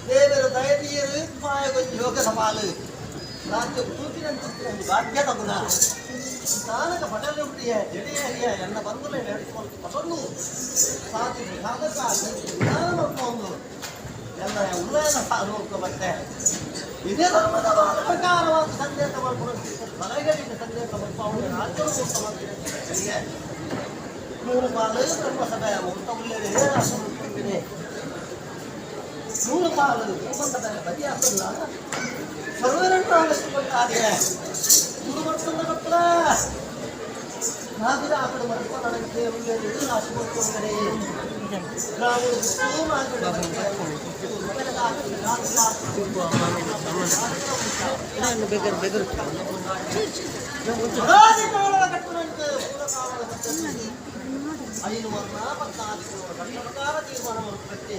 ದೇವರು ದಯತೀರು ಮಾಯಗೊಂದು ಯೋಗ ಸಮಾಲು ರಾಜ್ಯ ಕೂತಿನ ಭಾಗ್ಯದ ಗುಣ ನಾನಕ ಪಟಲ ಉಂಟಿಯ ಜಡಿಯ ಎನ್ನ ಬಂಧುಲೆ ನಡೆಸಿಕೊಂಡು ಪಟನ್ನು ಸಾಧಿ ಸಾಧಕ ಜ್ಞಾನ ನೋಡ್ಕೊಂಡು ಎಲ್ಲ ಉಲ್ಲಯನ ನೋಡ್ಕೋಬಟ್ಟೆ ಇದೇ ಧರ್ಮದ ಪ್ರಕಾರವಾದ ಸಂದೇಶವನ್ನು ಪುರಸ್ಕರಿಸಿದ ಬಲಗಡಿನ ಸಂದೇಶ ಅವನಿಗೆ ರಾಜ್ಯವು ಸಮರ್ಪಿಸಿದೆ ಮೂರು ಪಾಲು ಬ್ರಹ್ಮಸಭೆಯ ಮುಕ್ತ ಉಳ್ಳೇ ರಾಷ್ಟ್ರವಿದೆ ಮೂರು ಪಾಲು ಬ್ರಹ್ಮಸಭೆಯ ಬದಿಯಾಸಲ್ಲ ಸರ್ವರನ್ನು ಆಲೋಚಿಸಿಕೊಂಡಾರೆ ಮೂರು ವರ್ಷದ ಮಕ್ಕಳ ನಾದಿರ ಆ ಕಡೆ ಮಕ್ಕಳು ನನಗೆ ಉಳ್ಳೇದು ರಾಷ್ಟ್ರಪತಿ ಗ್ರಾಮೀಣ ಐದು ವರ್ಣ 14 ಪ್ರಕಾರ ತೀರ್ಮಾನ ಮಾಡುತ್ತೆ.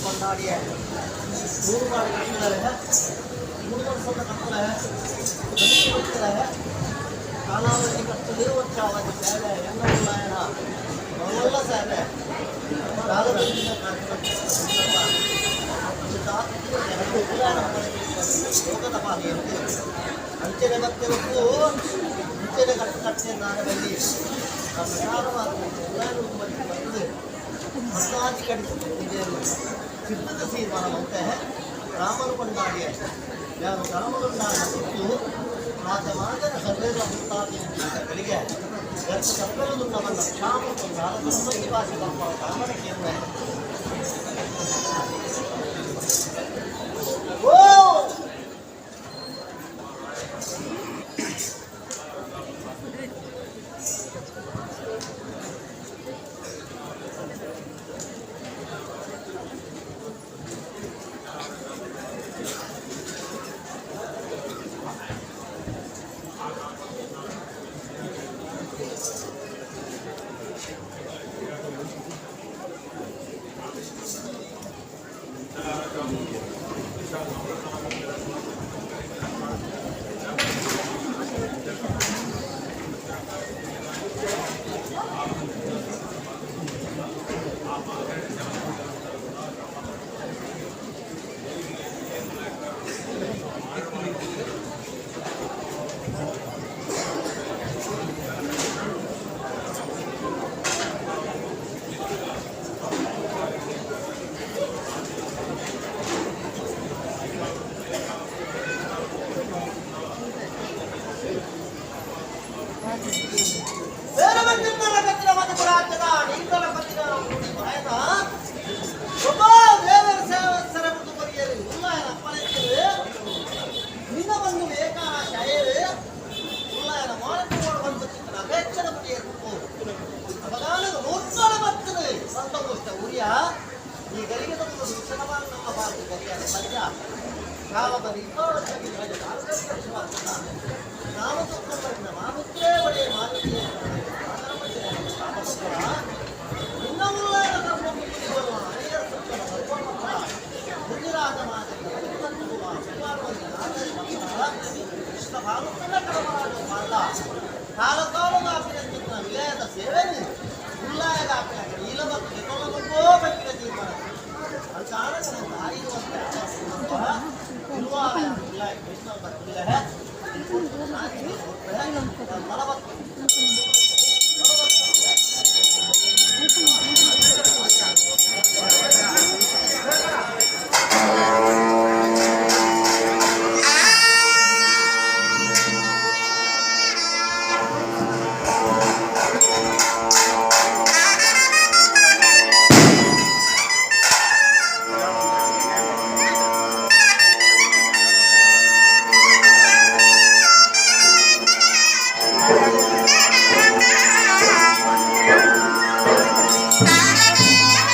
கொண்டாடிய 100 நாள் கட்டளை 3 வருஷம் கட்டளை ಕಾಲಾವಧಿ ಮತ್ತು ನಿರ್ವಚಾವಧಿ ಸೇವೆ ಎನ್ನುವುದಾಯನ ಎಲ್ಲ ಸೇವೆ ಯೋಗದ ಬಾಗಿಯಲ್ಲಿ ಅಂಚನೆ ಭಕ್ತರಿಗೂ ಅಂಚನೆ ಕಟ್ಟೆ ನಾಡದಲ್ಲಿ ಪ್ರಸಾರವಾದ ಬರ್ತದೆ ಮಸಾಜಿ ಕಡಿಮೆ ಸಿದ್ಧತೆ ತೀರ್ಮಾನವಂತೆ ರಾಮನು ಕೊಂಡಾಡಿಯ ಯಾರು ರಾಮನುಂಡಾಡಿದ್ದು ರಾಜಮಾರ್ಗದ ಸರ್ವೇದ ಮುಕ್ತಾದಿಗಳಿಗೆ ಗರ್ಭ ಸರ್ವರುನ್ನವನ್ನ ಕ್ಷಾಮಕ್ಕೆ ಭಾರತವನ್ನು ಭಾಷೆ ಬರುವ ಕಾಮನಕ್ಕೆ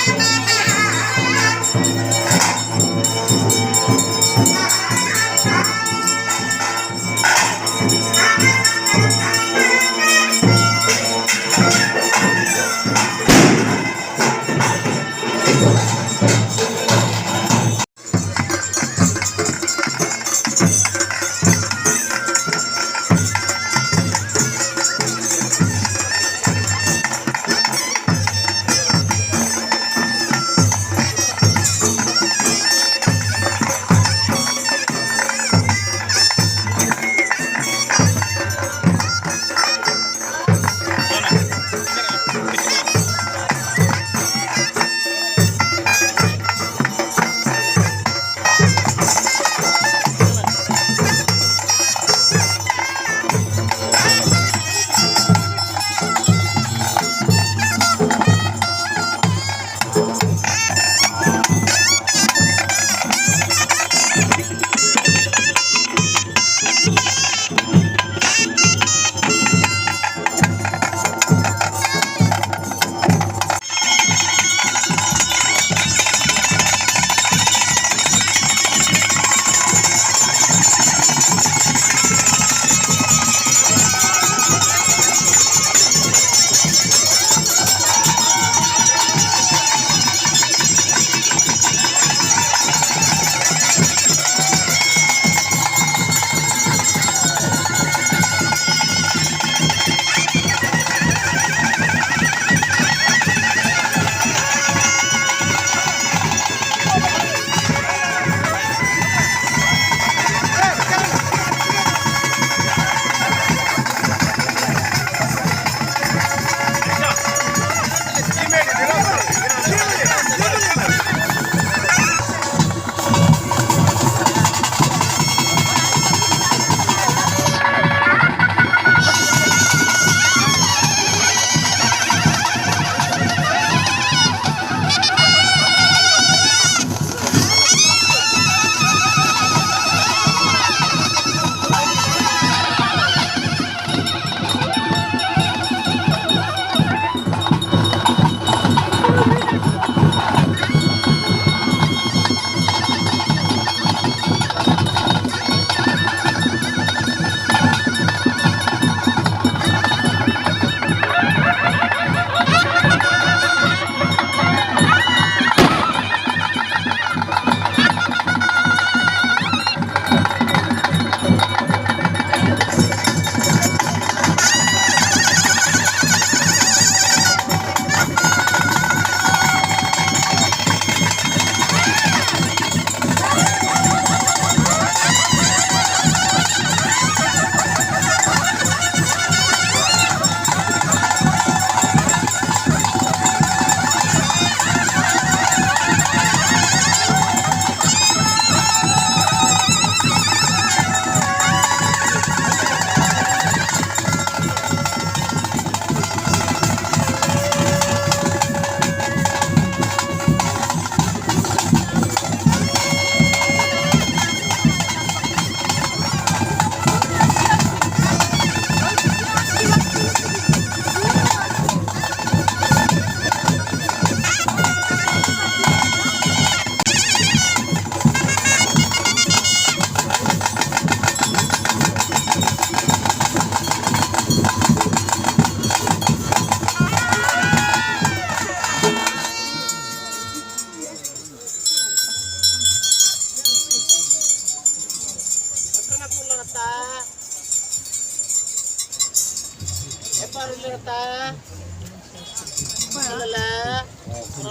Thank you.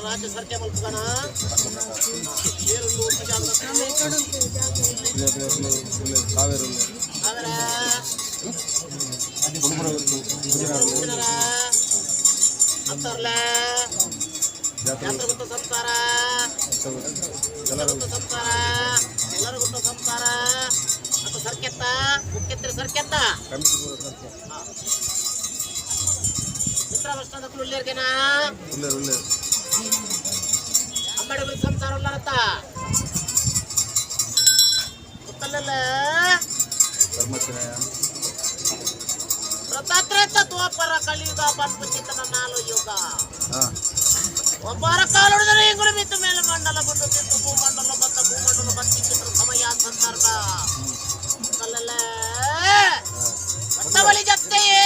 ರಾಜ್ಯ ಸರ್ಕಾರ ಮಲ್ಕೋಣ ಅಂತರ್ಲ ಜಾತ್ರೆ ಸಂಸಾರ ಸಂಸಾರ ಎಲ್ಲರೂ ಗೊತ್ತ ಸಂಸಾರ ಅಂತ ಸರ್ಕೆತ್ತ ಮುಖ್ಯತ್ರಿ ಸರ್ಕೆತ್ತ ಚಿತ್ರವಷ್ಟದ ಉಳ್ಳೇರ್ಗೆನಾ ಅಂಬೇಡ್ಕರ್ ಸಂಸಾರ ಉಳ್ಳಾರತ್ತ ಗೊತ್ತಲ್ಲ ರಥಾತ್ರೇತ ದ್ವಾಪರ ಕಲಿಯುಗ ಬಂದ್ಬಿಟ್ಟಿತ್ತನ ನಾಲು ಯುಗ ಒಬ್ಬರ ಕಾಲುಡಿದರೆ ಇಂಗುಳು ಬಿತ್ತು ಮೇಲೆ ಮಂಡಲ ಬಂದು ತಿಂದು ಭೂಮಂಡಲ ಬಂದ ಭೂಮಂಡಲ ಬಂದಿತ್ತು ಸಮಯ ಸಂದರ್ಭ ಕಲ್ಲಲ್ಲ ಬಟ್ಟಬಲಿ ಜತ್ತೆಯೇ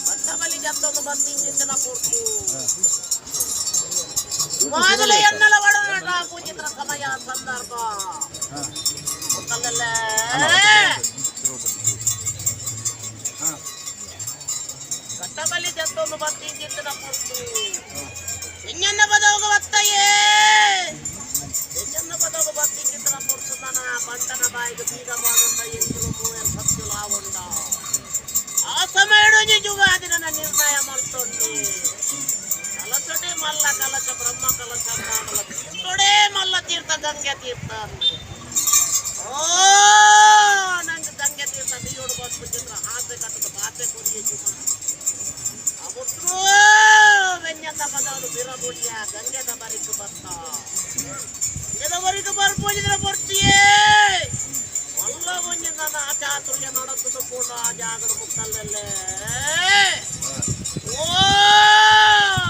ಬಟ್ಟಬಲಿ ಜತ್ತೊಂದು ಬಂದಿಂಚಿನ ಪೂರ್ತು ಮಾದಲೆ ಎನ್ನಲ ಒಡನಾಟ ಪೂಜಿತ್ರ ಸಮಯ ಸಂದರ್ಭ ಕಲ್ಲಲ್ಲ ಬಟ್ಟಬಲಿ ಜತ್ತೊಂದು ಬಂದಿಂಚಿನ ಪೂರ್ತು ಹೆಂಗನ್ನ ಬದೋಗ ಬತ್ತಯೇ ಹೆಂಗನ್ನ ಬದೋಗ ಬಂದಿಂಚಿನ ಪೂರ್ತು ನನ್ನ ಬಂಟನ ಬಾಯಿಗೆ ಬೀಗ ಮಾಡುಂಡ ಎಂಟು ಮೂವರ್ ಸತ್ತು ಲಾವುಂಡ ಆ ಸಮಯಡು ನಿಜುಗಾದಿ ನನ್ನ ನಿರ್ಣಯ ಮಾಡ್ತೊಂಡು ಕಲಸೊಡೆ ಮಲ್ಲ ಕಲಶ ಬ್ರಹ್ಮ ಕಲಶ ಮಾಡಲ ತೀರ್ಥೊಡೆ ಮಲ್ಲ ತೀರ್ಥ ಗಂಗೆ ತೀರ್ಥ ಓ ನಂಗೆ ಗಂಗೆ ತೀರ್ಥ ನೀಯೋಡು ಬಂದ್ಬಿಟ್ಟಿದ್ರ ಆಸೆ ಕಟ್ಟದ ಬಾಸೆ ಕೊಡಿಯ ಜುಮ ಅಬುಟ್ರು ವೆಂಜಂದ ಪದವರು ಬಿರಬುಡಿಯ ಗಂಗೆದ ಬರಿಕು ಬತ್ತ ಗಂಗೆದ ಬರಿಕು ಬರ್ಬೋದಿದ್ರೆ ಬರ್ತೀಯೇ ಮಲ್ಲ ಒಂಜಿ ನನ್ನ ಆಚಾತುರ್ಯ ನಡೆಸುದು ಕೂಡ ಜಾಗರ ಮುಕ್ಕಲ್ಲೇ ಓ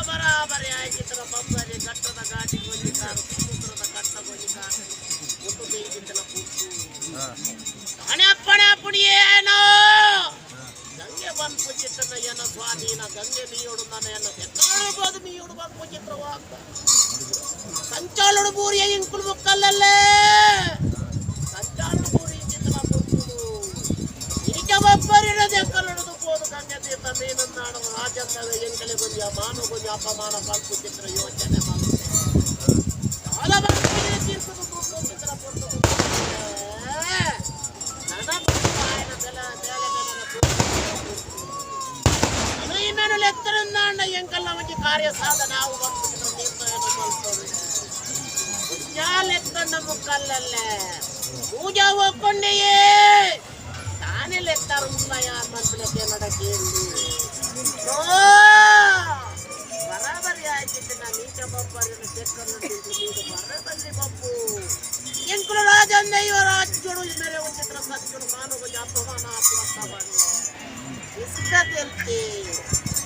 ಬರಾಬರಿ ಆಯ್ತಿದ್ರ ಬಬ್ಬರಿ ಕಟ್ಟದ ಗಾಡಿ ಗೋಜಿಕಾರ ಸಮುದ್ರದ ಕಟ್ಟ ಗೋಜಿಕಾರ ಮುಟ್ಟು ಬೇಯಿಸಿದ್ದನ ಕೂತು ಹಣೆ ಅಪ್ಪಣೆ ಅಪ್ಪಣಿಯೇನೋ ಗಂಗೆ ಬಂದು ಪೂಜಿತನ ಏನೋ ಸ್ವಾಧೀನ ಗಂಗೆ ಮೀಯೋಡು ನನ್ನ ಏನೋ ಎಕ್ಕಬಹುದು ಮೀಯೋಡು ಬಂದು ಪೂಜಿತ್ರವಾಗ್ತ ಸಂಚಾಲುಡು ಬೂರಿಯ ಇಂಕುಳು ಮುಕ್ಕಲ್ಲೇ ಸಂಚಾಲುಡು ಬೂರಿ ಚಿತ್ರ ಕೊಡ್ತುದು ಈಗ ಒಬ್ಬರಿರದೆ ಕಲ್ಲುಡು ಹೋದು ಗಂಗೆ ತೀರ್ಥ ಮೀನನ್ನಾಡು ರಾಜಂದವೇ ಎಂಕಲೆ ಗೊಂಜ ಮಾನು ಗೊಂಜ ಅಪಮಾನ ಬಂದು ಚಿತ್ರ ಯೋಚನೆ ಮಾಡುತ್ತೆ ತೀರ್ಥದ ಚಿತ್ರ ಕೊಡ್ತುದು ಎತ್ತರಂದಾಂಡ ಎಂಕಲ್ಲ ಒಂಜಿ ಕಾರ್ಯ ಸಾಧನ ಅವು ಬಂದ್ಬಿಟ್ಟಿದ್ರು ನಿರ್ಣಯನ ಮಲ್ಪರು ಎತ್ತಂಡ ಮುಕ್ಕಲ್ಲೇ ಪೂಜಾ ಹೋಗ್ಕೊಂಡೆಯೇ ತಾನೇ ಲೆತ್ತಾರು ಉಲ್ಲಯ ಮನ್ಸಲಕ್ಕೆ ನಡಕೇಂದು ಬರಾಬರಿ ಆಯ್ತಿತ್ತು ನಾ ನೀಚ ಬಬ್ಬರಿನ ತೆಕ್ಕನ್ನು ನೀಡು ಬರಬಲ್ಲಿ ಬಬ್ಬು ಎಂಕುಲು ರಾಜಂದ ಇವ ರಾಜ್ಯಗಳು ಮೇರೆ ಒಂಚಿತ್ರ ಸತ್ಯಗಳು ಮಾನವ ಅಪಮಾನ ಅಪುರತ್ತ ಬಂದೆ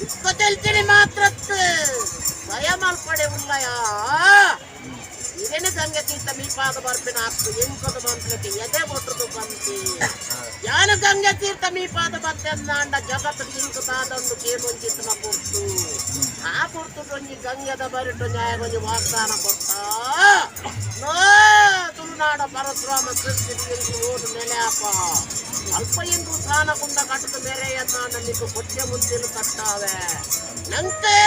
ಇಸ್ಕ ತೆಲ್ತೀನಿ ಮಾತ್ರ ಭಯ ಮಲ್ಪಡೆ ಉಲ್ಲಯ ಇದೇನು ಗಂಗೆ ತೀರ್ಥ ಮೀಪಾದ ಬರ್ಪಿನ ಹಾಕ್ತು ಎಂಕದು ಬಂದ್ಲಕ್ಕೆ ಎದೆ ಬೊಟ್ಟದು ಬಂತಿ ಯಾನು ಗಂಗೆ ತೀರ್ಥ ಮೀಪಾದ ಬಂತೆ ಅಂದಾಂಡ ಜಗತ್ತು ಇಂಕು ತಾದೊಂದು ಕೇಳೊಂಚಿತ್ತನ ಕೊಡ್ತು ಆ ಕೊಡ್ತು ಒಂಜಿ ಗಂಗೆದ ಬರಿಟ್ಟು ನ್ಯಾಯ ಒಂಜಿ ವಾಗ್ದಾನ ಕೊಟ್ಟ ನೋ ತುಳು ತುಳುನಾಡ ಪರಶುರಾಮ ಕೃಷ್ಣ ಓದು ನೆಲೆಯಪ್ಪ ಅಲ್ಪ ಎಂದು ಸಾನಗುಂಡ ಕಟ್ಟದ ಮೇರೆಯನ್ನ ನಿಂತು ಕೊಟ್ಟೆ ಮುಂದಿಲು ಕಟ್ಟಾವೆ ನಂಗೆ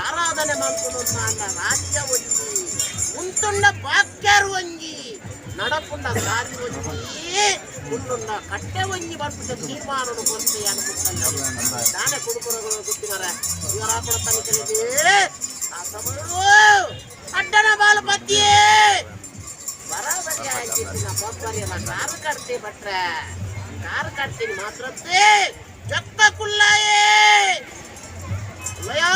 ಆರಾಧನೆ ಮಾಡ್ಕೊಂಡು ಅನ್ನ ರಾಜ್ಯ ಒಂಜಿ ಮುಂತುಂಡ ಬಾಕ್ಯಾರು ಒಂಜಿ ನಡಪುಂಡ ಸಾರಿ ಒಂಜಿ ಮುಂದುಂಡ ಕಟ್ಟೆ ಒಂಜಿ ಬರ್ತಿದ್ದ ತೀರ್ಮಾನ ಕೊಡ್ತೆ ಅನ್ಬಿಟ್ಟಲ್ಲ ನಾನೇ ಕುಡುಕುರಗಳು ಗೊತ್ತಿದ್ದಾರೆ ಇವರ ಕೂಡ ತನಿಖೆ ಆ ಸಮಯ ಅಡ್ಡನ ಬಾಲ ಬದ್ದಿಯೇ ಬರಾಬರಿ ಆಗಿತ್ತಿನ ಬೊಬ್ಬರಿಯಲ್ಲ ಕಾರು ಕಟ್ತಿ ಬಟ್ರೆ ಕಾರು ಕಟ್ತೀನಿ ಮಾತ್ರತ್ತೆ ಚಕ್ಕ ಕುಲ್ಲಾಯೇ ಲಯಾ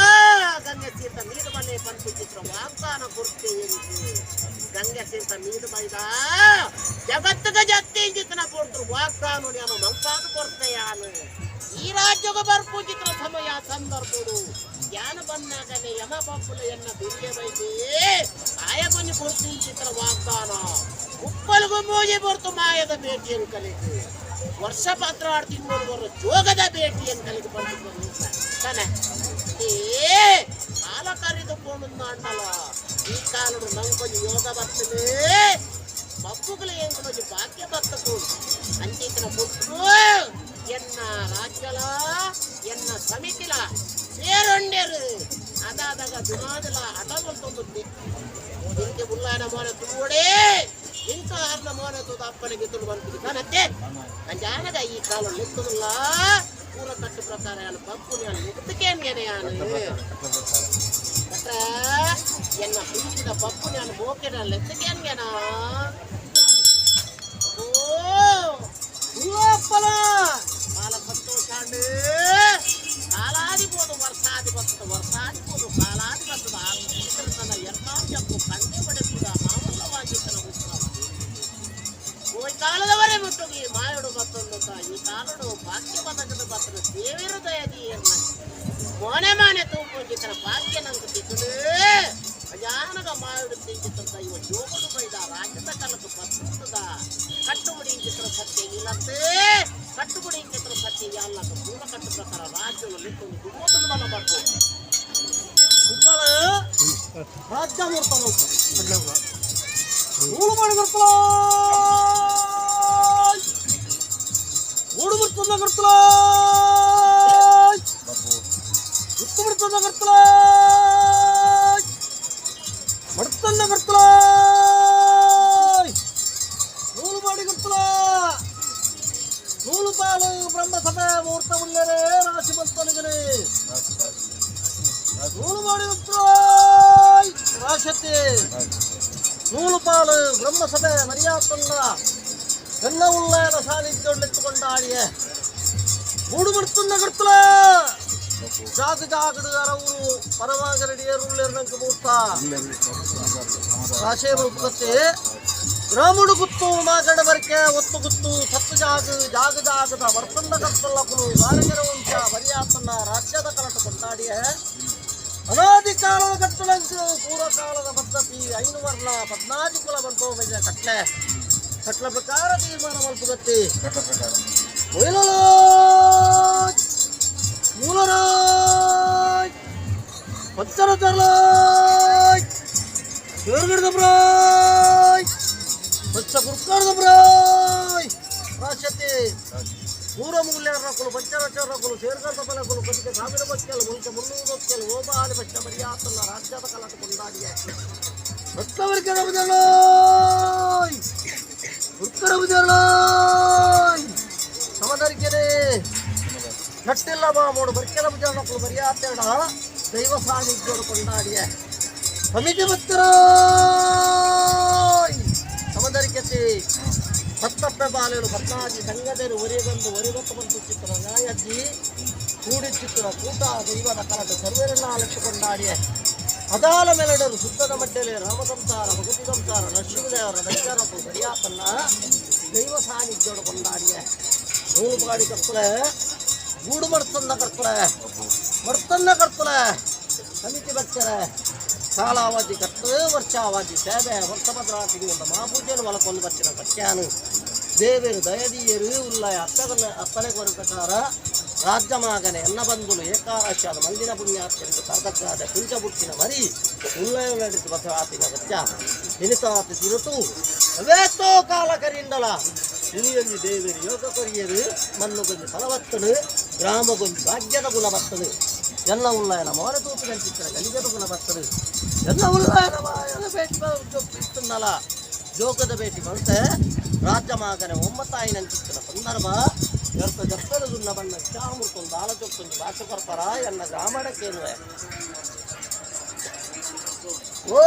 ಗಂಗೆ ಸೀತ ಮೀದು ಮನೆ ಬಂತು ಚಿತ್ರ ವಾಗ್ದಾನ ಕೊಡ್ತೆ ಗಂಗೆ ಸೀತ ಮೀದು ಬೈದ ಜಗತ್ತಿಗೆ ಜತ್ತಿ ಚಿತ್ರ ಕೊಡ್ತರು ವಾಗ್ದಾನ ನಾನು ಮಂಪಾದ ಕೊಡ್ತೆ ಯಾನು ಈ ರಾಜ್ಯಕ್ಕೆ ಬರ್ಪು ಚಿತ್ರ ಸಮಯ ಸಂದರ್ಭಗಳು ಜ್ಞಾನ ಬಂದಾಗಲೇ ಯಮ ಬಬ್ಬುಲ ಎನ್ನ ಬಿಲ್ಲೆ ಬೈದಿ ಆಯಗೊಂದು ಕೊಡ್ತೀನಿ ಚಿತ್ರ ವಾಗ್ದಾನ ಉಪ್ಪಲ್ಗೂ ಮೂಜಿ ಬರ್ತು ಮಾಯದ ಭೇಟಿಯನ್ನು ಕಲಿತು ವರ್ಷ ಪತ್ರ ಆಡ್ತಿದ್ದವರು ಜೋಗದ ಭೇಟಿಯನ್ನು ಕಲಿತು ಬಂದಿದ್ದು ತಾನೆ ಏ ಕಾಲ ಕರೆದುಕೊಂಡು ಅಂಡಲ್ಲ ಈ ಕಾಲಡು ನಂಗೊಂದು ಯೋಗ ಬರ್ತದೆ ಬಬ್ಬುಗಳು ಏನು ಕೊಂಚ ಭಾಗ್ಯ ಬರ್ತದೆ ಅಂಚಿತನ ಕೊಟ್ಟು ಎನ್ನ ರಾಜ್ಯಲ ಎನ್ನ ಸಮಿತಿಲ ಸೇರೊಂಡೇರು ಅದಾದಾಗ ದುನಾದಲ ಹಠ ಬರ್ತೊಂದುತ್ತೆ ಇಂಕೆ ಉಲ್ಲಾನ ಮೋನೆ ತುಳುವಡೆ ಇಂಕ ಆರ್ನ ಮೋನೆ ತುದ ಅಪ್ಪನಿಗೆ ತುಳು ಬಂತಿದ್ದು ತಾನತ್ತೆ ಅಂಜಾನಗ ಈ ಕಾಲ ಲೆಕ್ಕದಿಲ್ಲ ಪೂರ ಕಟ್ಟು ಪ್ರಕಾರ ಯಾನು ಬಬ್ಬು ನಾನು ಮುಗ್ದಕ್ಕೇನ್ಗೆನೆ ಯಾನು ಅತ್ರ ಎನ್ನ ಪ್ರೀತಿದ ಬಬ್ಬು ನಾನು ಬೋಕೆನ ಲೆಕ್ಕೇನ್ಗೆನ ಓ ಅಪ್ಪಲ ಕಾಲ ಸಂತೋಷಾಂಡು ಕಾಲಾದಿಬೋದು ವರ್ಷಾದಿ ಬರ್ತದೆ ವರ್ಷಾದಿಬೋದು ಕಾಲಾದಿ ಬರ್ತದೆ ಆತನ ಎರ್ನಾಜಕ್ಕೂ ಕಂಡೆ ಪಡೆದ ಮಾಮೂಲವಾಗಿದ್ದನ ಉತ್ಸವ ಈ ಕಾಲದವರೇ ಬಿಟ್ಟು ಈ ಮಾಯಡು ಮತ್ತೊಂದು ಈ ಕಾಲಡು ಭಾಗ್ಯ ಬದಕದ ಬರ್ತದೆ ದೇವಿರ ದಯದಿ ಎನ್ನ ಮನೆ ಮನೆ ತೂಪು ಚಿತ್ರ ಭಾಗ್ಯ ನಂಗೆ ತಿಕ್ಕಳು ಅಜಾನಗ ಮಾಯಡು ತಿಂಚಿತ್ತ ಇವ ಜೋಗಡು ಬೈದ ರಾಜ್ಯದ ಕಲಕ ಬರ್ತದ ಕಟ್ಟುಬಡಿ ಚಿತ್ರ ಸತ್ಯ ಇಲ್ಲಂತೆ ಕಟ್ಟುಬಡಿ ಚಿತ್ರ ಸತ್ಯ ಎಲ್ಲ ಪೂರ ಕಟ್ಟು ಪ್ರಕಾರ ರಾಜ್ಯದಲ್ಲಿ ದುಮೋತದ ಬಲ ಬರ್ತು ಉಪ್ಪಳ ರಾಜ್ಯ ಮೂರ್ತ ಊಳು ಮಾಡಿ ಬರ್ತಲ ಊಡು ಬರ್ತದ ಬರ್ತಲ ಉತ್ತು ಬಿಡ್ತದ ಬರ್ತಲ ಮಡ್ತಲ್ಲ ಬರ್ತಲ ನೂಲು ಮಾಡಿ ಬರ್ತಲ ನೂಲು ಪಾಲು ಬ್ರಹ್ಮಸಭೆ ಮುಹೂರ್ತ ಉಳ್ಳರೆ ರಾಶಿ ಬಂತನಿಗನೆ ನೂಲು ಮಾಡಿ ಬರ್ತಲ ರಾಶತೆ ನೂಲು ಪಾಲು ಬ್ರಹ್ಮಸಭೆ ಮರ್ಯಾತಲ್ಲ ಎಲ್ಲ ಉಳ್ಳಾಯನ ಸಾನ್ನಿಧ್ಯೊಳ್ಳೆತ್ತುಕೊಂಡಾಡಿಯೇ ಮೂಡು ಬಿಡ್ತನ್ನ ಕರ್ತಲ ಜಾಗ ಜಾಗಡು ಅರವರು ಪರವಾಗರಡಿಯರುಳ್ಳೇರ್ನಂಕ ಮೂರ್ತ ರಾಶೇ ಬರುತ್ತತ್ತೆ ರಾಮುಡು ಗುತ್ತು ಮಾಗಡ ಬರಕೆ ಒತ್ತು ಗುತ್ತು ಸತ್ತು ಜಾಗದ ವರ್ತಂಡ ಕರ್ತಲ್ಲಕಲು ಗಾರಗೆರ ವಂಶ ಮರ್ಯಾತನ್ನ ರಾಜ್ಯದ ಕಲಟ ಕೊಂಡಾಡಿಯೇ ಅನಾದಿ ಕಾಲದ ಕಟ್ಟಲಂಕ ಪೂರ್ವಕಾಲದ ಪದ್ಧತಿ 5 ವರ್ಣ 14 ಕುಲ ಬಂತು ಮೈದ ಕಟ್ಲ ಪ್ರಕಾರ ತೀರ್ಮಾನ ಮಲ್ಪುಗತ್ತಿ ಮೂಲರಾಜ್ ಪಚ್ಚರ ತರ್ಲಾಯ್ ದೇವರ್ಗಡದ ಬ್ರಾಯ್ ಪಚ್ಚ ಕುರ್ಕಾಡದ ಬ್ರಾಯ್ ರಾಶತೆ ಮೂರ ಮೂಲ್ಯರಕಲು ಪಂಚರಚರಕಲು ಸೇರ್ಗದ ಫಲಕಲು ಕದಿಗೆ ಸಾವಿರ ಬಚ್ಚಲು ಮುಲ್ಕ 300 ಬಚ್ಚಲು ಓಬಾಲಿ ಪಚ್ಚ ಮರ್ಯಾತನ್ನ ರಾಜ್ಯದ ಕಲಾಟ ಕೊಂಡಾಡಿಯೇ ರಕ್ತವರ್ಗಡ ಬದಲಾಯ್ ಉತ್ತರ ಬದಲಾಯ್ ಸಮದರ್ಗೆನೆ ನಟ್ಟಿಲ್ಲ ಮೂಡು ಬರ್ಕೆಲ ಬುಜಾಣಕ್ಕಳು ಮರ್ಯಾತೆಡ ದೈವ ಸಾನ್ನಿಧ್ಯರು ಕೊಂಡಾಡಿಯೇ ಸಮಿತಿ ಭಕ್ತರ ಸಮದರ್ಗೆತಿ ಸತ್ತಪ್ಪೆ ಬಾಲೆಗಳು ಪತ್ನಾಜಿ ಸಂಗದೇರು ಒರಿಗೊತ್ತು ಬಂತು ಚಿತ್ರ ನ್ಯಾಯಜ್ಜಿ ಕೂಡಿ ಚಿತ್ರ ಕೂಟ ದೈವದ ಕಲಟ ಸರ್ವರೆಲ್ಲ ಅಲಕ್ಷಕೊಂಡಾಡಿಯೇ ಅದಾಲ ಮೆಲಡರು ಸುತ್ತದ ಮಡ್ಡೆಲೆ ರಾಮಸಂಸಾರ ಭಗತಿ ಸಂಸಾರ ನರಸಿಂಹದೇವರ ದೈವರಕು ಮರ್ಯಾತನ್ನ ದೈವ ಸಾನ್ನಿಧ್ಯರು ಕೊಂಡಾಡಿಯೇ ನೂಲು ಬಾಡಿ ಕರ್ತಲೆ ಗೂಡು ಮರ್ತನ್ನ ಕರ್ತಲೆ ಸಮಿತಿ ಭಕ್ತರೆ ಕಾಲಾವಧಿ ಕಟ್ಟು ವರ್ಷಾವಧಿ ಸೇವೆ ವರ್ಷಭದ್ರಾತಿಗೆ ಒಂದು ಮಹಾಪೂಜೆಯನ್ನು ಒಳಕೊಂಡು ಬರ್ತಿರೋ ಸತ್ಯಾನು ದೇವರು ದಯದೀಯರು ಉಲ್ಲಯ ಅಪ್ಪನೆ ಕೊರ ಪ್ರಕಾರ ರಾಜ್ಯ ಮಗನೆ ಎನ್ನ ಬಂಧುಲು ಏಕಾದಶಾದ ಮಂದಿನ ಪುಣ್ಯಾತ್ಮರಿಗೆ ಕರ್ದಕ್ಕಾದ ಕುಂಚ ಬುಟ್ಟಿನ ಮರಿ ಉಲ್ಲಯ ನಡೆಸಿ ಬಸವಾತಿನ ಸತ್ಯ ಎನಿತಾತಿ ತಿರುತು ಅವೇತೋ ಕಾಲ ಕರಿಂದಲ ಇನಿಯೊಂದು ದೇವರಿ ಯೋಗ ಕೊರಿಯರು ಮಣ್ಣುಗೊಂದು ಫಲವತ್ತನು ಗ್ರಾಮಗೊಂದು ಭಾಗ್ಯದ ಗುಣ ಬರ್ತದೆ ಎಲ್ಲ ಉಳ್ಳಾಯನ ಮೋರ ತೂಪಿನಂಚಿತ್ತಿನ ಗಲಿಗದ ಗುಣ ಬರ್ತದೆ ಎಲ್ಲ ಉಳ್ಳಾಯನ ಮಾಯನ ಭೇಟಿ ಇತ್ತನ್ನಲ ಜೋಗದ ಭೇಟಿ ಬಂತೆ ರಾಜ್ಯ ಮಗನೆ ಒಮ್ಮತ್ತಾಯಿನಂಚಿತ್ತಿನ ಸಂದರ್ಭ ಎರ್ತ ಜಪ್ಪದ ದುನ್ನ ಬಣ್ಣ ಚಾಮುರ್ತೊಂದು ಆಲಚೊತ್ತೊಂದು ಭಾಷೆ ಬರ್ತಾರ ಎಲ್ಲ ಗ್ರಾಮಡಕ್ಕೇನುವೆ ಓ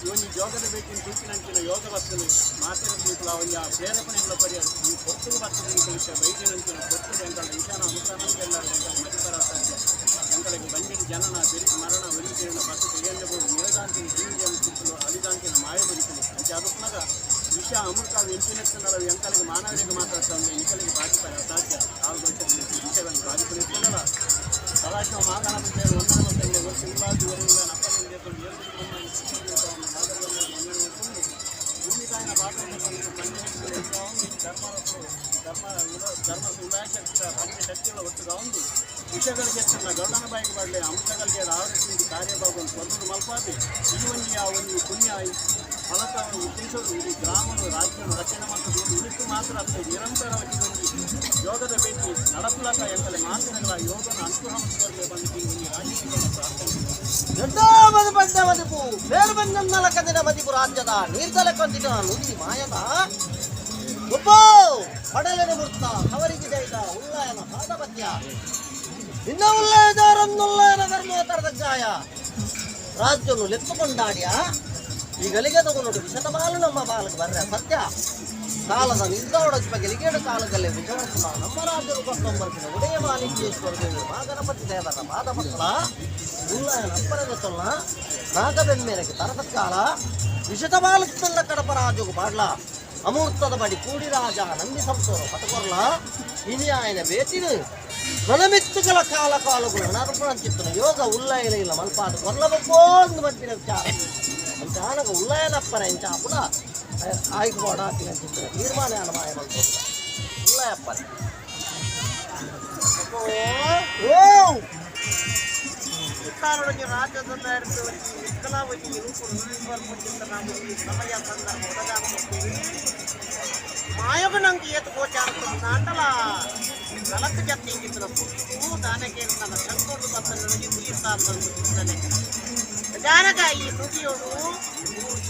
ಇವನು ಯೋಗದ ಭೇಟಿ ಸೂಚಿನಂಚಿನ ಯೋಗ ಬರ್ತದೆ ಮಾತಾಡಬೇಕು ಅವನ ಪ್ರೇರೇಪಣೆಗಳ ಪರಿಹಾರ ಈ ಕೊಟ್ಟು ಬರ್ತದೆ ಕಲಿತ ವೈದ್ಯನಂಚಿನ ಕೊಟ್ಟು ಎಂಕಳ ವಿಷಾನ ಅನುಸಾರಲ್ಲ ಮರಿಬರ ಸಾಧ್ಯ ಎಂಕಳಿಗೆ ಬಂದಿನ ಜನನ ಬೆರಿಸಿ ಮರಣ ಒಲಿಸಿನ ಬತ್ತು ತೆಗೆಯಬಹುದು ಮೇದಾಂತಿನ ಜೀವಿಗೆ ಅನಿಸುತ್ತಲೋ ಅಲಿದಾಂತಿನ ಮಾಯ ಬರಿಸಲು ಅಂತ ಅದಕ್ಕಾಗ ವಿಷ ಅಮೃತ ಎಂಚಿನೆತ್ತನಲ್ಲ ಎಂಕಳಿಗೆ ಮಾನವರಿಗೆ ಮಾತಾಡ್ತಾ ಅಂದರೆ ಇಂಕಳಿಗೆ ಬಾಧಿಪ ಸಾಧ್ಯ ಆ ವಿಷಯಗಳನ್ನು ಬಾಧಿಪಡಿಸಲ್ಲ ಕಲಾಶಿವ ಮಾಗಣಪತಿ ಒಂದನೇ ವರ್ಷ ಇಲ್ಲಾದು ವರೆಯಿಂದ ನಪ್ಪನಿಂದ ಭೂಮಿಕಾಯಿನ ಧರ್ಮ ಉದಾಶಕ್ತಿಯ ಪಂಚಶಕ್ತಿಗಳ ಒಟ್ಟುగా ఉంది ವಿಷಯಗಳಿಗೆ ತನ್ನ ಗೌಡನ ಬಾಯಿಗೆ ಬರಲಿ ಅಂಶಗಳಿಗೆ ಆವರಿಸಿದ ಕಾರ್ಯಭಾಗವನ್ನು ಸ್ವತಂತ್ರ ಮಲ್ಪಾತಿ ಈ ಒಂದು ಪುಣ್ಯ ಫಲಕ ಉದ್ದೇಶಗಳು ಇದು ಗ್ರಾಮಗಳು ರಾಜ್ಯಗಳು ರಕ್ಷಣೆ ಮತ್ತು ಉಳಿತು ಮಾತ್ರ ಅಲ್ಲ ನಿರಂತರವಾಗಿ ಒಂದು ಯೋಗದ ಭೇಟಿ ನಡಪಲಕ ಎಂದರೆ ಮಾತಿನಗಳ ಯೋಗನ ಅನುಕೂಲಕ್ಕೆ ಬಂದಿದ್ದು ರಾಜ್ಯಗಳ ಬಂದ ಮದಿಪು ಬೇರು ಬಂದನ್ನಲಕ ದಿನ ಮದಿಪು ರಾಜ್ಯದ ನೀರ್ದಲ ಕೊಂದಿನ ನುಡಿ ಮಾಯದ ಉಪ್ಪೋ ಪಡಲನೆ ಮುರ್ತ ಅವರಿಗೆ ಜೈದ ಉಳ್ಳಾಯನ ಪಾದಪತ್ಯ ಇನ್ನ ಉಳ್ಳಾಯದಾರನ್ನುಳ್ಳಾಯನ ಧರ್ಮೋತ್ತರದಜ್ಜಾಯ ರಾಜ್ಯನು ಲೆತ್ತುಕೊಂಡಾಡ್ಯ ಈ ಗಲಿಗೆ ತಗೊಂಡು ವಿಷದ ಬಾಲು ನಮ್ಮ ಬಾಲಕ್ಕೆ ಬರ್ರೆ ಸತ್ಯ ಕಾಲದ ನಿರ್ದೋಡ ಗೆಲಿಗೇಡು ಕಾಲದಲ್ಲೇ ವಿಜಯನ ನಮ್ಮ ರಾಜ್ಯರು ಕೊಟ್ಟೊಂಬರ್ತಿನ ಉದಯ ಮಾಲಿಂಗೇಶ್ವರ ದೇವಿ ಮಾಗಣಪತಿ ದೇವರ ಪಾದಪತ್ರ ಉಳ್ಳಾಯನ ಅಪ್ಪರದ ಸೊಲ್ಲ ನಾಗಬೆಮ್ಮೆರೆಗೆ ತರಸತ್ಕಾಲ ವಿಷದ ಬಾಲಕ್ಕೆಲ್ಲ ಕಡಪ ರಾಜುಗು ಪಾಡ್ಲ ಅಮೂರ್ತದ ಬಡಿ ಕೂಡಿ ರಾಜ ನಂದಿ ಸಂಸೋರು ಪಟಕೊರ್ಲ ಇನಿ ಆಯನ ಬೇಟಿನು ಮನಮಿತ್ತುಗಳ ಕಾಲ ಕಾಲಗಳು ನರಪುರಂಚಿತ್ತನ ಯೋಗ ಉಳ್ಳಾಯನ ಇಲ್ಲ ಮಲ್ಪಾದ ಕೊರ್ಲಬೇಕು ಮಟ್ಟಿನ ವಿಚಾರ ಅಂಚಾನಗ ಉಳ್ಳಾಯನಪ್ಪನ ಇಂಚ ಪುಡ ಆಯ್ಕೋಡ ಚಿತ್ರ ತೀರ್ಮಾನ ಮಾಯ ಮಲ್ಪೋದ ಉಳ್ಳಾಯಪ್ಪನ ಇತ್ತಾರೊಳಗೆ ರಾಜ್ಯದಲ್ಲ ಕಲಾವತಿ ಸಮಯ ಸಂದರ್ಭ ಒದಗಾಗುತ್ತೇವೆ ಮಾಯೋಗ ನಂಗೆ ಏತು ಗೋಚಾರ ನಾಟಲ ಕಲಕ್ಕೆ ಜತ್ತಿಂಗಿದ್ರ ದಾನಕ್ಕೆ ನನ್ನ ಸಂಕೋದು ಬರ್ತನೆ ತೀರ್ಥಾಂತನೆ ಜಾನಕ ಈ ನುಡಿಯೋಡು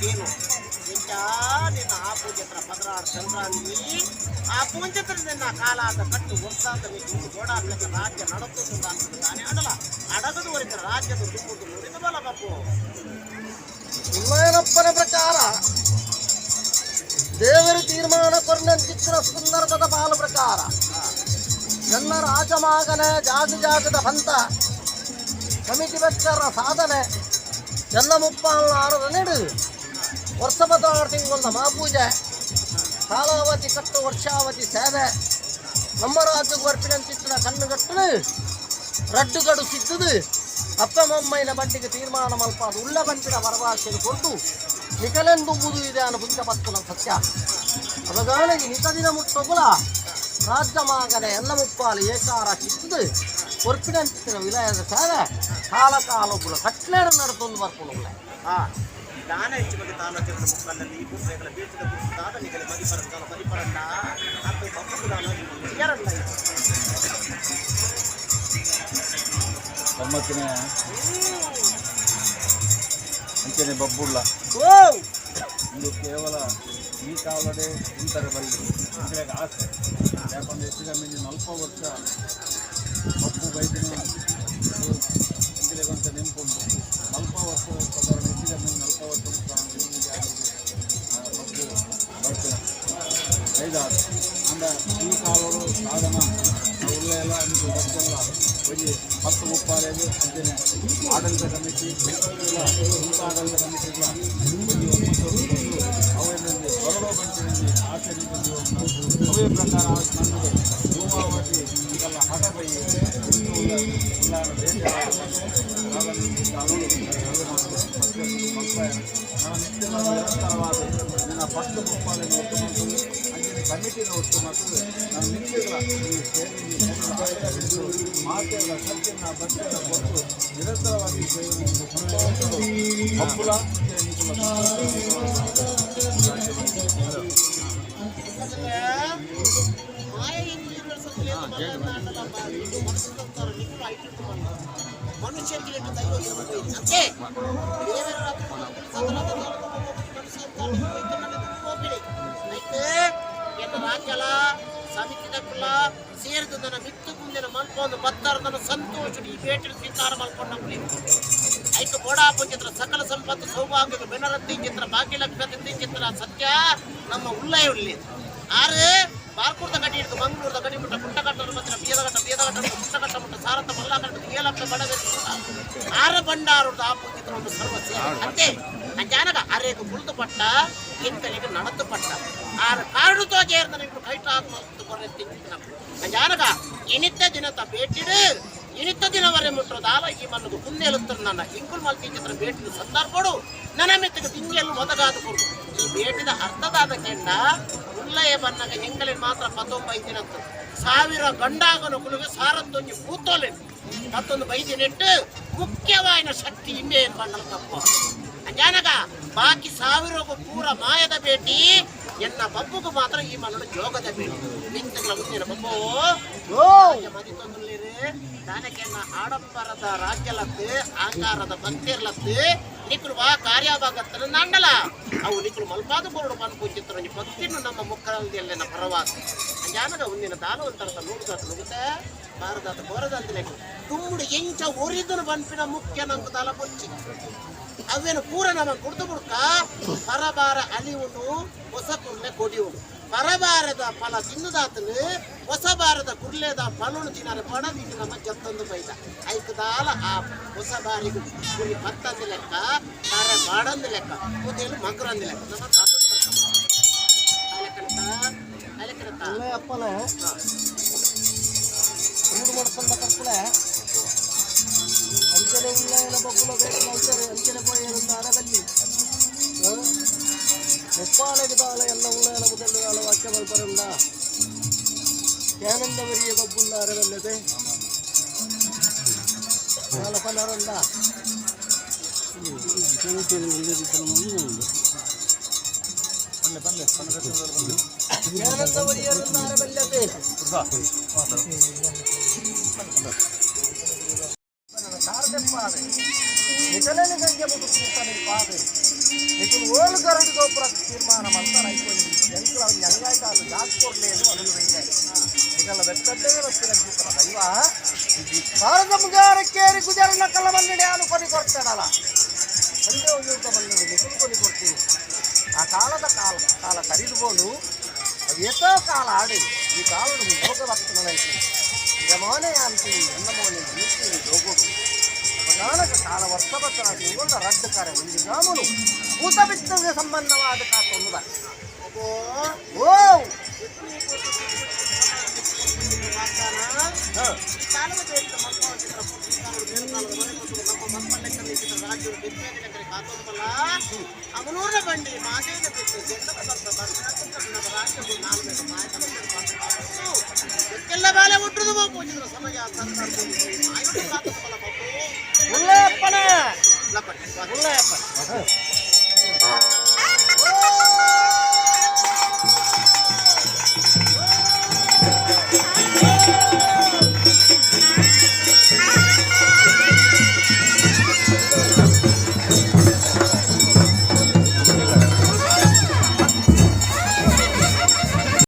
ಏನು ನಿನ್ನ ಆ ಪೂಜೆ ಹತ್ರ ಪದರಾಡ ಸಂಕ್ರಾಂತಿ ಆ ಪೂಜೆ ಹತ್ರ ನಿನ್ನ ಕಾಲಾದ ಕಟ್ಟು ಒತ್ತಾದ ಓಡಾಡ್ಲಿಕ್ಕೆ ರಾಜ್ಯ ನಡೆಸುವುದು ತಾನೇ ಅಡಲ ಅಡಗದುವರೆಗೆ ರಾಜ್ಯದ ತುಂಬುದು ನುಡಿದ ಬಲ ಬಪ್ಪು ಉಳ್ಳಾಯನಪ್ಪನ ಪ್ರಕಾರ ದೇವರು ತೀರ್ಮಾನ ಕೊರ್ನಂಚಿತ್ರ ಸಂದರ್ಭದ ಪಾಲ ಪ್ರಕಾರ ಎಲ್ಲ ರಾಜಮಾಗನ ಜಾಗದ ಹಂತ ಸಮಿತಿ ಬೆಚ್ಚರ ಸಾಧನೆ ಎಲ್ಲ ಮುಪ್ಪಾರು ನೆಡು ವರ್ಷ ಬದಲಾರು ತಿಂಗಳ ಮಹಾಪೂಜೆ ಕಾಲಾವಧಿ ಕಟ್ಟು ವರ್ಷಾವಧಿ ಸೇವೆ ನಮ್ಮ ರಾಜ್ಯಕ್ಕೆ ಬರ್ಪಿನಂಚಿತ್ತಿನ ಕಣ್ಣುಗಟ್ಟನು ರಡ್ಡುಗಡು ಸಿದ್ದುದು ಅಪ್ಪ ಮೊಮ್ಮೈನ ಬಂಡಿಗೆ ತೀರ್ಮಾನ ಮಲ್ಪಾದು ಉಳ್ಳ ಬಂಟಿನ ವರಭಾಷೆಗೆ ಕೊಟ್ಟು ನಿಖಲೆಂದುಂಬುದು ಇದೆ ಅನ್ನೋ ಪುಂಚ ಪತ್ತನ ಸತ್ಯ ಅವಗಾಣಿಗೆ ನಿಖದಿನ ಮುಟ್ಟೊಗುಲ ರಾಜ್ಯ ಮಾಗನೆ ಎಲ್ಲ ಮುಪ್ಪಾಲು ಏಕಾರ ಸಿದ್ದುದು ಕೊರ್ಪಿನಂಚಿತ್ತಿನ ವಿಲಯದ ಸೇವೆ ಕಾಲ ಕಾಲೊಬ್ಬಳು ಕಟ್ಲೇರು ನಡೆದೊಂದು ಬರ್ಕೊಂಡು ದಾನ ಹೆಚ್ಚು ಬಗ್ಗೆ ತಾಲೂಕಿನ ಮುಖಗಳಲ್ಲಿ ಈ ಪುಸ್ತಕಗಳ ಬೀಜದ ಪುಸ್ತಕ ನಿಗಲಿ ಮದಿಪರಂಡ ಮತ್ತು ಬಪ್ಪು ದಾನ ಎರಡಲ್ಲ ಗಮ್ಮತ್ತಿನ ಅಂಚನೆ ಬಬ್ಬುಳ್ಳ ಇದು ಕೇವಲ ಈ ಕಾಲದೇ ಇಂತರ ಬಲ್ಲಿ ಇಂಚನೆಗೆ ಆಸೆ ಯಾಕಂದರೆ ಹೆಚ್ಚಿನ ಮೇಲೆ 40 ವರ್ಷ ಬಬ್ಬು ವೈದ್ಯನ ಇಂಚನೆಗಂತ ನೆನಪುಂಟು 40 ವರ್ಷ ಪ್ರಕಾರ ಹೆಚ್ಚಿನ ಮೇಲೆ 40 ವರ್ಷ ಬಬ್ಬು ಬರ್ತೇನೆ ಐದಾರು ಅಂದ ಈ ಕಾಲವರು ಸಾಧನ ಅವರೇ ಎಲ್ಲ ನಿಮಗೆ ಬಸ್ಸೆಲ್ಲ ಹೋಗಿ 10-30 ಅಂಚನೆ ಆಡಳಿತ ಸಮಿತಿ ಇಂಥ ಆಡಳಿತ ಸಮಿತಿಗಳ ಅವರಲ್ಲಿ ಹೊರಡೋ ಬಂಚಿನಲ್ಲಿ ಆಚರಣೆ ಅವೇ ಪ್ರಕಾರ ನನಗೆ ಧೂಮಾವತಿ ಇದೆಲ್ಲ ಹಠ ಬೈ ಇಲ್ಲ ಭೇಟಿ ನಾವು ನಿರಂತರವಾದ ನನ್ನ ಪಕ್ಕ ಮುಪ್ಪಾಲನ್ನು ಒಟ್ಟು ಮಾಡ್ಕೊಂಡು ಅಂಚಿನ ಕಮಿಟಿನ ಒಟ್ಟು ಮಾಡ್ಕೊಂಡು ನಾವು ನಿಂತಿಲ್ಲ ಈ ಮಾತೆಲ್ಲ ಸತ್ಯನ ಬಟ್ಟೆನ ಕೊಟ್ಟು ನಿರಂತರವಾಗಿ ಹಬ್ಬುಲ మనుషులకి దైవం అంతే అయితే ಎನ್ನ ರಾಜ್ಯಲ ಸಮಿತಿದಕ್ಕಲ್ಲ ಸೇರಿದ ಮಿತ್ತು ಮುಂದಿನ ಮಲ್ಪೊಂದು ಬತ್ತಾರದನ್ನು ಸಂತೋಷ ಈ ಭೇಟಿ ಸ್ವೀಕಾರ ಮಲ್ಕೊಂಡಂಬಳಿ ಐಕ ಬೋಡಾಪ ಚಿತ್ರ ಸಕಲ ಸಂಪತ್ತು ಸೌಭಾಗ್ಯ ಬೆನರತ್ತಿ ಚಿತ್ರ ಭಾಗ್ಯಲಕ್ಷ್ಮಿ ಚಿತ್ರ ಸತ್ಯ ನಮ್ಮ ಉಲ್ಲಯ ಉಳ್ಳಿ ಆರು ಬಾರ್ಕೂರ್ದ ಗಡಿ ಹಿಡಿದು ಮಂಗಳೂರದ ಗಡಿ ಮುಟ್ಟ ಪುಟ್ಟಗಟ್ಟರ ಮತ್ತಿನ ಬೀದಗಟ್ಟ ಪುಟ್ಟಗಟ್ಟ ಮುಟ್ಟ ಸಾರಥ ಮಲ್ಲಾಗಟ್ಟ ಏಲಪ್ಪ ಬಡವೆ ಆರ ಬಂಡಾರದ ಆಪು ಚಿತ್ರ ಒಂದು ಸರ್ವಸ್ಯ ಅಂತೆ ಜಾನಗ ಅರೇಕು ಕುಳಿತು ಪಟ್ಟ ಎಂಕಲಿಗೆ ನಡತು ಪಟ್ಟ ಆರು ಕಾಡುತ್ತೋ ಜೇರ್ದ ನಿಮ್ಗೆ ಕೈಟ ಜಾನಗ ಇನಿತ್ತ ದಿನತ ಭೇಟಿಡು ಇನಿತ್ತ ದಿನವರೆ ಮುಟ್ಟೋದಾಲ ಈ ಮನ್ನದು ಕುಂದೇಲುತ್ತಾರೆ ನನ್ನ ಇಂಕುಲ್ ಮಲ್ತಿ ಚಿತ್ರ ಭೇಟಿದ ಸಂದರ್ಭಡು ನನ್ನ ಮೆತ್ತಿಗೆ ತಿಂಗೆಲ್ಲೂ ಮೊದಗಾದ ಕೊಡು ಈ ಭೇಟಿದ ಅರ್ಥದಾದ ಕೆಂಡ ಉಲ್ಲಯ ಬನ್ನಗ ಹೆಂಗಲಿ ಮಾತ್ರ 15 ದಿನ ಸಾವಿರ ಗಂಡಾಗನ ಕುಲುಗೆ ಸಾರತ್ತೊಂದು ಕೂತೋಲೆ ಮತ್ತೊಂದು ಬೈದಿನೆಟ್ಟು ಮುಖ್ಯವಾದ ಶಕ್ತಿ ಇನ್ನೇ ಏನು ಬಣ್ಣದ ತಪ್ಪು ಜಾನಗ ಬಾಕಿ ಸಾವಿರಗೂ ಪೂರ ಮಾಯದ ಭೇಟಿ ಎನ್ನ ಬಬ್ಬುಗೂ ಮಾತ್ರ ಈ ಮನ್ನಡು ಜೋಗದ ಭೇಟಿ ನಿಂತಗಳ ಮುಂದಿನ ಬಬ್ಬು ಮದಿ ತೊಂದಲಿರಿ ದಾನಕ್ಕೆನ್ನ ಆಡಂಬರದ ರಾಜ್ಯಲತ್ತು ಆಕಾರದ ಭಕ್ತಿರ್ಲತ್ತು ನಿಕ್ಕಳು ಬಾ ಕಾರ್ಯವಾಗತ್ತನ ನಂಡಲ ಅವು ನಿಕ್ಕಳು ಮಲ್ಪಾದ ಬೋರ್ಡು ಪನ್ಪೂಚಿತ್ರ ಭಕ್ತಿನು ನಮ್ಮ ಮುಖರಲ್ದೆಲ್ಲ ಪರವಾದ ಜಾನಗ ಮುಂದಿನ ದಾನ ಒಂಥರದ ನುಡಿದಾತ ನುಗುತ್ತೆ ಭಾರತ ಬೋರದಂತ ತುಂಬುಡು ಎಂಚ ಒರಿದನು ಬನ್ಪಿನ ಮುಖ್ಯ ನಂಗೆ ತಲ ಬೊಚ್ಚಿ ಅವೇನು ಪೂರ ನಮ್ಮ ಕುಡ್ದು ಬುಡ್ಕ ಪರಬಾರ ಅಲಿವುನು ಹೊಸ ಕುರ್ಲೆ ಕೊಡಿಯುವುದು ಪರಬಾರದ ಫಲ ತಿನ್ನುದಾತನು ಹೊಸ ಬಾರದ ಕುರ್ಲೆದ ಫಲನು ತಿನ್ನರೆ ಪಡದಿದ್ದು ನಮ್ಮ ಜತ್ತೊಂದು ಬೈದ ಐಕದಾಲ ಆ ಹೊಸ ಬಾರಿಗೂ ಕುರಿ ಪತ್ತಂದು ಲೆಕ್ಕ ತಾರೆ ಬಾಡಂದು ಲೆಕ್ಕ ಮುದೇಲು ಮಗ್ರಂದು ಲೆಕ್ಕ ನಮ್ಮ ತಾತಂದು ಅಲೆಕನತ ಅಪ್ಪನ ಮೂರು ವರ್ಷದ ಕಪ್ಪಲೆ ಅಂಚನೆ ಉಳ್ಳಾಯನ ಬಬ್ಬುಲ ಬೇಡ ಅಂಚನೆ ಪೋಯಿರುತ್ತಾರೆ ಬಲ್ಲಿ ಮುಪ್ಪಾಲೆಗೆ ತಾಳ ಎಲ್ಲ ಉಳ್ಳಾಯನ ಮುದಲು ಆಳ ವಾಕ್ಯ ಬಲ್ಪರಂದ ಜ್ಞಾನಂದವರಿಯ ಬಬ್ಬುಲ್ಲಾರೆ ಬಲ್ಲದೆ ಪನರಂದ ಜ್ಞಾನಂದವರಿಯರುತ್ತಾರೆ ಬಲ್ಲದೆ ನಿಜಲನೆ ಗಂಗೆ ಮುಗಿಸ್ತಾನೆ ಪಾದೆ ನಿಜಲು ಓಲು ಗರಡಿ ಗೋಪುರ ತೀರ್ಮಾನ ಮಾಡ್ತಾರೆ ಐಕೊಂಡು ಎಂಕಲು ಅವ್ನಿಗೆ ಹಂಗಾಯ್ತು ಅದು ಜಾಸ್ತಿ ಕೊಡಲೇನು ಅದನ್ನು ಬೈತಾರೆ ಇದೆಲ್ಲ ಬೆಟ್ಟದ್ದೇ ರಸ್ತೆ ದೈವ ಭಾರತ ಮುಗಾರಕ್ಕೇರಿ ಗುಜರನ ಕಲ್ಲ ಮನ್ನಡೆ ಹಾಲು ಕೊನೆ ಕೊಡ್ತಾನಲ್ಲ ಸಂಜೆ ಉದ್ಯೋಗ ಮನ್ನಡೆ ನಿಜಲು ಕೊನೆ ಕೊಡ್ತೀನಿ ಆ ಕಾಲ ಕರಿದುಕೊಂಡು ಎಷ್ಟೋ ಕಾಲ ಆಡಿ ಈ ಕಾಲದ ಯೋಗ ಭಕ್ತನೈತಿ ಈಗ ಮೋನೆ ಅಂತೀನಿ ನನ್ನ ಮೋನೆ ನೀತಿ ಹೋಗೋದು ಪ್ರಧಾನಕ ಕಾಲ ವರ್ಷಭಕ್ತರ ತಿಂಗಳ ರದ್ದು ಕಾರ್ಯ ಒಂದು ಜಾಮೂನು ಊತ ಬಿತ್ತಗೆ ಸಂಬಂಧವಾದ ಕಾತೊಂದು ಬರ ಓ ಅವನೂರ ಬಂಡಿ ಮಾದೇನ ಬಿಟ್ಟು ಎಲ್ಲ ಬಾಲೆ ಒಟ್ಟದು ಪೂಜಿದ್ರು ಸಮಯ ಉಳ್ಳಪ್ಪನ ಉಳ್ಳಯ